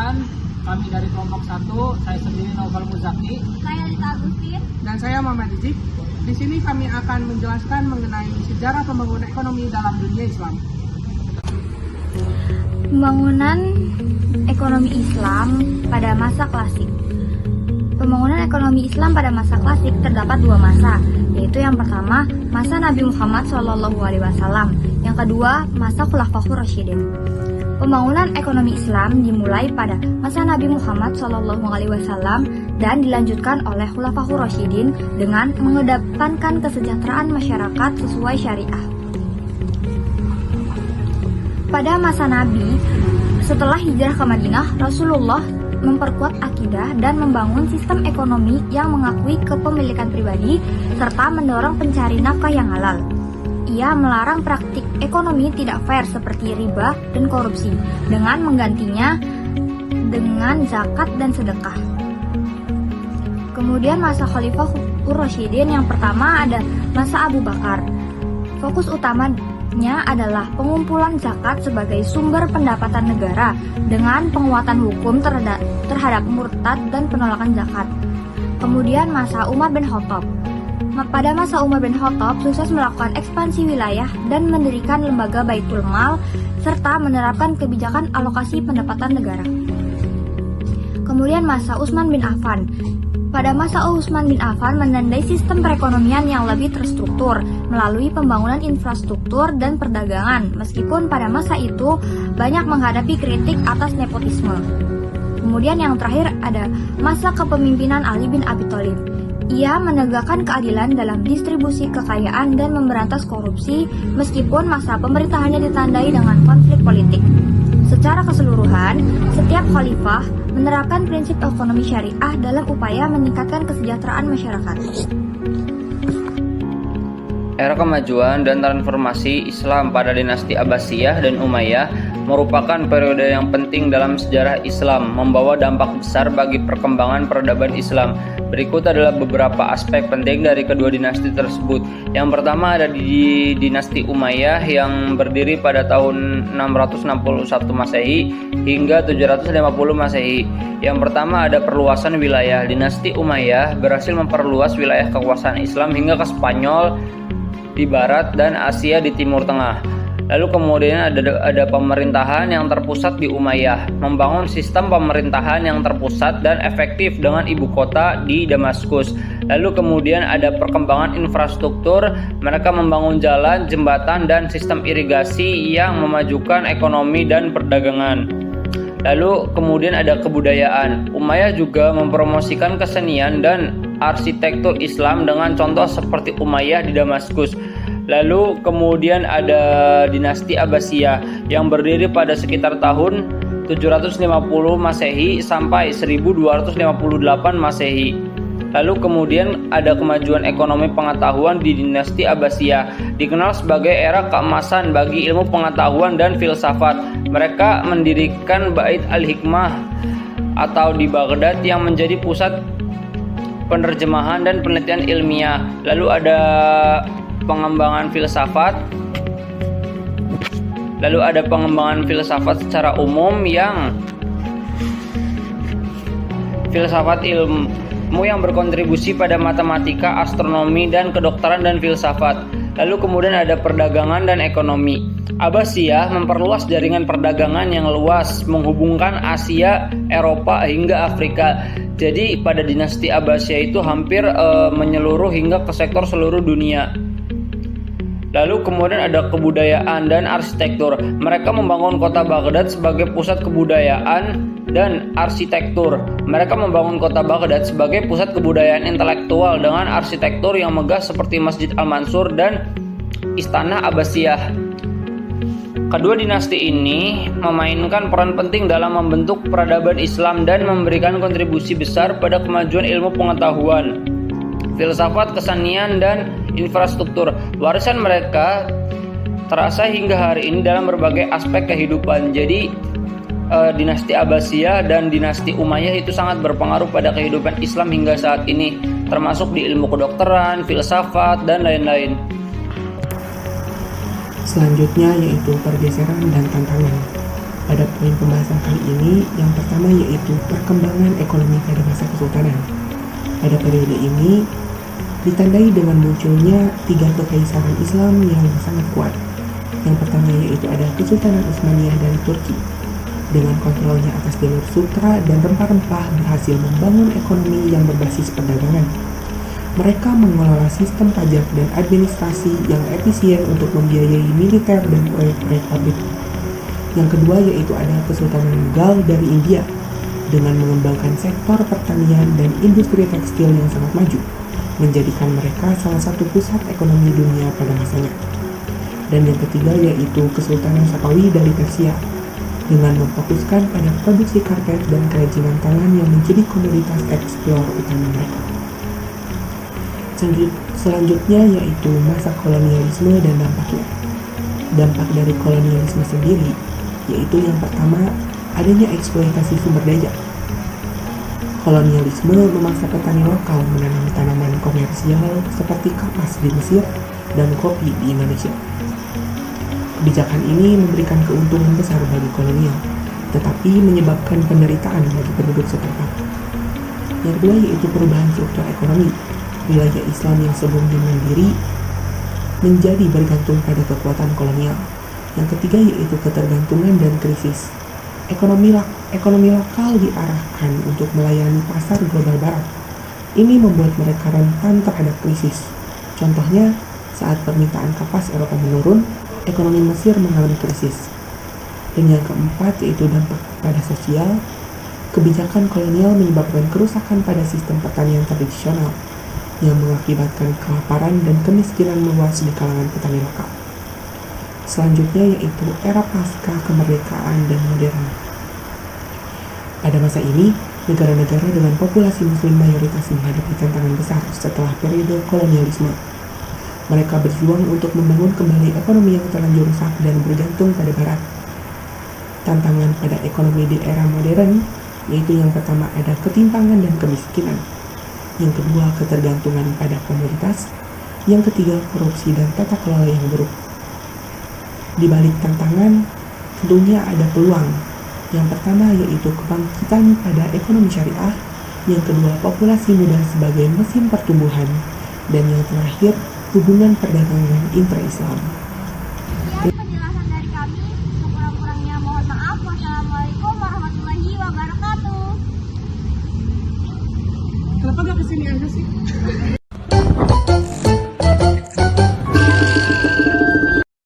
perkenalkan, kami dari kelompok 1, saya sendiri Novel Muzaki. Saya Lita Agustin. Dan saya Muhammad Rizik. Di sini kami akan menjelaskan mengenai sejarah pembangunan ekonomi dalam dunia Islam. Pembangunan ekonomi Islam pada masa klasik. Pembangunan ekonomi Islam pada masa klasik terdapat dua masa, yaitu yang pertama, masa Nabi Muhammad SAW, yang kedua, masa Khulafaur Rasyidin. Pembangunan ekonomi Islam dimulai pada masa Nabi Muhammad SAW dan dilanjutkan oleh Khulafaur Rasyidin dengan mengedepankan kesejahteraan masyarakat sesuai syariah. Pada masa Nabi, setelah hijrah ke Madinah, Rasulullah memperkuat akidah dan membangun sistem ekonomi yang mengakui kepemilikan pribadi serta mendorong pencari nafkah yang halal. Ia melarang praktik ekonomi tidak fair seperti riba dan korupsi dengan menggantinya dengan zakat dan sedekah. Kemudian masa Khalifah Rasyidin yang pertama ada masa Abu Bakar. Fokus utamanya adalah pengumpulan zakat sebagai sumber pendapatan negara dengan penguatan hukum terhadap murtad dan penolakan zakat. Kemudian masa Umar bin Khattab. Pada masa Umar bin Khattab sukses melakukan ekspansi wilayah dan mendirikan lembaga Baitul Mal serta menerapkan kebijakan alokasi pendapatan negara. Kemudian masa Utsman bin Affan. Pada masa Utsman bin Affan menandai sistem perekonomian yang lebih terstruktur melalui pembangunan infrastruktur dan perdagangan, meskipun pada masa itu banyak menghadapi kritik atas nepotisme. Kemudian yang terakhir ada masa kepemimpinan Ali bin Abi Thalib. Ia menegakkan keadilan dalam distribusi kekayaan dan memberantas korupsi, meskipun masa pemerintahannya ditandai dengan konflik politik. Secara keseluruhan, setiap khalifah menerapkan prinsip ekonomi syariah dalam upaya meningkatkan kesejahteraan masyarakat. Era kemajuan dan transformasi Islam pada dinasti Abbasiyah dan Umayyah merupakan periode yang penting dalam sejarah Islam, membawa dampak besar bagi perkembangan peradaban Islam. Berikut adalah beberapa aspek penting dari kedua dinasti tersebut. Yang pertama ada di dinasti Umayyah yang berdiri pada tahun 661 Masehi hingga 750 Masehi. Yang pertama ada perluasan wilayah. Dinasti Umayyah berhasil memperluas wilayah kekuasaan Islam hingga ke Spanyol di barat dan Asia di timur tengah. Lalu kemudian ada pemerintahan yang terpusat di Umayyah, membangun sistem pemerintahan yang terpusat dan efektif dengan ibu kota di Damaskus. Lalu kemudian ada perkembangan infrastruktur, mereka membangun jalan, jembatan, dan sistem irigasi yang memajukan ekonomi dan perdagangan. Lalu kemudian ada kebudayaan. Umayyah juga mempromosikan kesenian dan arsitektur Islam dengan contoh seperti Umayyah di Damaskus. Lalu kemudian ada dinasti Abbasiyah yang berdiri pada sekitar tahun 750 Masehi sampai 1258 Masehi. Lalu kemudian ada kemajuan ekonomi pengetahuan di dinasti Abbasiyah, dikenal sebagai era keemasan bagi ilmu pengetahuan dan filsafat. Mereka mendirikan Bait Al-Hikmah atau di Baghdad yang menjadi pusat penerjemahan dan penelitian ilmiah. Lalu ada pengembangan filsafat. Lalu ada pengembangan filsafat secara umum yang filsafat ilmu yang berkontribusi pada matematika, astronomi, dan kedokteran dan filsafat. Lalu kemudian ada perdagangan dan ekonomi. Abbasiyah memperluas jaringan perdagangan yang luas menghubungkan Asia, Eropa hingga Afrika. Jadi pada dinasti Abbasiyah itu hampir menyeluruh hingga ke sektor seluruh dunia. Lalu kemudian ada kebudayaan dan arsitektur. Mereka membangun kota Baghdad sebagai pusat kebudayaan dan arsitektur. Mereka membangun kota Baghdad sebagai pusat kebudayaan intelektual dengan arsitektur yang megah seperti Masjid Al-Mansur dan Istana Abbasiyah. Kedua dinasti ini memainkan peran penting dalam membentuk peradaban Islam dan memberikan kontribusi besar pada kemajuan ilmu pengetahuan, filsafat, kesenian, dan infrastruktur. Warisan mereka terasa hingga hari ini dalam berbagai aspek kehidupan. Jadi dinasti Abbasiyah dan dinasti Umayyah itu sangat berpengaruh pada kehidupan Islam hingga saat ini, termasuk di ilmu kedokteran, filsafat, dan lain-lain. Selanjutnya yaitu pergeseran dan tantangan. Pada poin pembahasan kali ini, yang pertama yaitu perkembangan ekonomi pada masa Kesultanan. Pada periode ini, ditandai dengan munculnya 3 kekaisaran Islam yang sangat kuat. Yang pertama yaitu ada Kesultanan Utsmaniyah dari Turki. Dengan kontrolnya atas jalur sutra dan rempah-rempah berhasil membangun ekonomi yang berbasis perdagangan. Mereka mengelola sistem pajak dan administrasi yang efisien untuk membiayai militer dan proyek-proyek pabrik. Yang kedua yaitu ada Kesultanan Mughal dari India dengan mengembangkan sektor pertanian dan industri tekstil yang sangat maju, menjadikan mereka salah satu pusat ekonomi dunia pada masanya. Dan yang ketiga yaitu Kesultanan Safawi dari Persia dengan memfokuskan pada produksi karpet dan kerajinan tangan yang menjadi komoditas ekspor utama mereka. Selanjutnya yaitu masa kolonialisme dan dampaknya. Dampak dari kolonialisme sendiri yaitu yang pertama adanya eksploitasi sumber daya. Kolonialisme memaksa petani lokal menanam tanaman komersial seperti kapas di Mesir dan kopi di Indonesia. Kebijakan ini memberikan keuntungan besar bagi kolonial, tetapi menyebabkan penderitaan bagi penduduk setempat. Yang kedua yaitu perubahan struktur ekonomi. Wilayah Islam yang sebelumnya mandiri menjadi bergantung pada kekuatan kolonial. Yang ketiga yaitu ketergantungan dan krisis. Ekonomi lokal diarahkan untuk melayani pasar global barat. Ini membuat mereka rentan terhadap krisis. Contohnya, saat permintaan kapas Eropa menurun, ekonomi Mesir mengalami krisis. Dan yang keempat yaitu dampak pada sosial. Kebijakan kolonial menyebabkan kerusakan pada sistem pertanian tradisional yang mengakibatkan kelaparan dan kemiskinan meluas di kalangan petani lokal. Selanjutnya yaitu era pasca kemerdekaan dan modern. Pada masa ini, negara-negara dengan populasi muslim mayoritas menghadapi tantangan besar setelah periode kolonialisme. Mereka berjuang untuk membangun kembali ekonomi yang terlanjur rusak dan bergantung pada barat. Tantangan pada ekonomi di era modern yaitu yang pertama ada ketimpangan dan kemiskinan. Yang kedua ketergantungan pada komoditas. Yang ketiga korupsi dan tata kelola yang buruk. Di balik tantangan, tentunya ada peluang. Yang pertama yaitu kebangkitan pada ekonomi syariah, yang kedua populasi muda sebagai mesin pertumbuhan, dan yang terakhir hubungan perdagangan intra-Islam. Sekian penjelasan dari kami. Sekurang-kurangnya mohon maaf. Wassalamualaikum warahmatullahi wabarakatuh. Kenapa gak kesini aja sih?